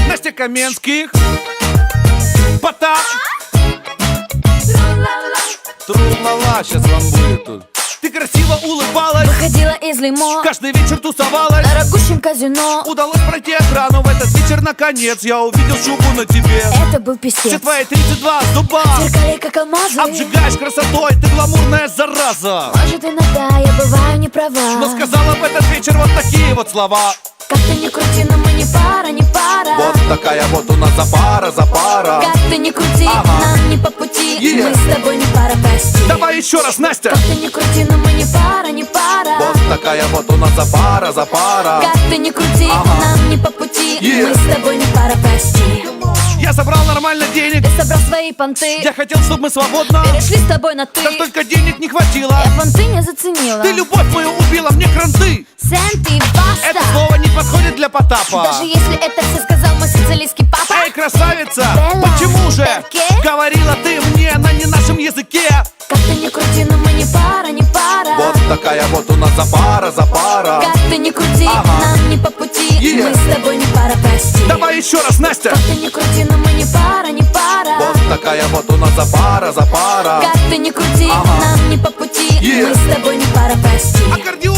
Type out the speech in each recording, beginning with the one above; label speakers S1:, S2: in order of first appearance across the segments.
S1: Настя Каменских, Потап. Тру-ла-ла, сейчас вам будет тут. Ты красиво улыбалась,
S2: выходила из лимо,
S1: каждый вечер тусовалась
S2: на дорогущем казино.
S1: Удалось пройти охрану в этот вечер, наконец я увидел шубу на тебе.
S2: Это был писец.
S1: Все твои 32 зуба
S2: Зеркали как алмазы,
S1: обжигаешь красотой, ты гламурная зараза.
S2: может иногда я бываю не права,
S1: Но сказала в этот вечер вот такие вот слова:
S2: как ты ни крути, но мы не пара, не пара.
S1: вот такая вот у нас запара, запара.
S2: Как ты ни крути,
S1: Ага.
S2: нам не по пути,
S1: Yeah.
S2: мы с тобой не пара, прости.
S1: Давай еще раз, Настя.
S2: Как ты ни крути, но мы не пара, не пара.
S1: Вот такая вот у нас запара, запара.
S2: Как ты ни крути,
S1: Ага.
S2: нам не по пути,
S1: Yeah.
S2: мы с тобой не пара, прости.
S1: Я собрал нормально денег,
S2: Ты собрал свои понты,
S1: я хотел, чтобы мы свободно,
S2: перешли с тобой на ты.
S1: да только денег не хватило.
S2: Я понты не заценила.
S1: Ты любовь мою убила, мне кранты.
S2: Сент и
S1: Это
S2: баста.
S1: слово не подходит для Потапа.
S2: Даже если это все сказал мой сицилийский папа.
S1: Эй, красавица,
S2: Белла,
S1: почему же
S2: перке?
S1: говорила ты мне на не нашем языке?
S2: Как ты ни крути, но мы не пара, не пара.
S1: Вот такая вот у нас запара, запара.
S2: Как ты ни крути,
S1: Ага.
S2: нам не по пути,
S1: Yeah.
S2: мы с тобой не пара, прости.
S1: Давай еще раз, Настя.
S2: Как ты ни крути, но мы не пара, не пара.
S1: Вот такая вот у нас запара, запара.
S2: Как ты ни крути,
S1: Ага.
S2: нам не по пути,
S1: Yeah.
S2: мы с тобой не пара, прости.
S1: Аккордеон!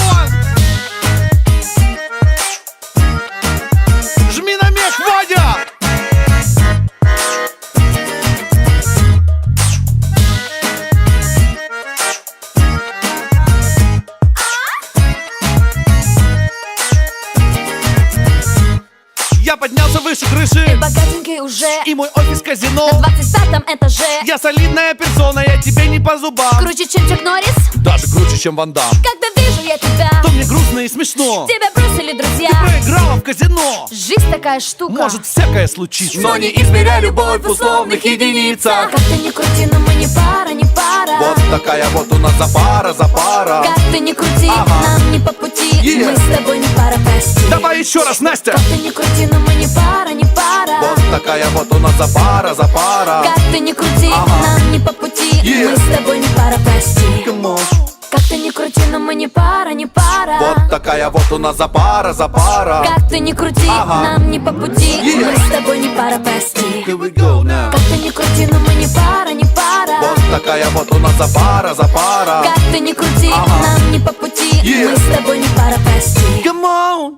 S1: Жми на мех, Вадя! Я поднялся выше крыши,
S2: Богатенький уже
S1: и мой офис казино.
S2: на 25 этаже.
S1: Я солидная персона, я тебе не по зубам.
S2: Круче, чем Чак Норрис.
S1: Даже круче, чем Ван Дам.
S2: Когда вижу я тебя,
S1: То мне грустно и смешно.
S2: тебя бросили друзья.
S1: Проиграла в казино.
S2: Жизнь такая штука.
S1: Может всякое случиться,
S2: Но не измеряй любовь в условных единицах. Как ты ни крути, но мы не пара, не пара.
S1: Вот такая вот у нас запара, запара.
S2: Как ты ни крути,
S1: Ага.
S2: нам не по пути,
S1: Yeah.
S2: мы с тобой не пара, прости.
S1: Давай еще раз, Настя.
S2: Как ты ни крути, но мы не пара, не пара.
S1: Вот такая вот у нас запара, запара.
S2: Как ты ни крути,
S1: Ага.
S2: нам не по пути,
S1: Yeah.
S2: мы с тобой не пара, прости.
S1: Come on.
S2: Как ты ни крути, но мы не пара, не пара.
S1: Вот такая вот у нас запара, запара.
S2: Как ты ни крути,
S1: Ага.
S2: нам не по пути,
S1: Yeah.
S2: мы с тобой не пара, прости.
S1: Here we go now.
S2: Как ты ни крути, но мы не пара, не пара.
S1: Вот такая вот у нас запара, запара.
S2: Как ты ни крути,
S1: Ага.
S2: нам не по пути,
S1: Yeah.
S2: мы с тобой не пара, прости.
S1: Come on.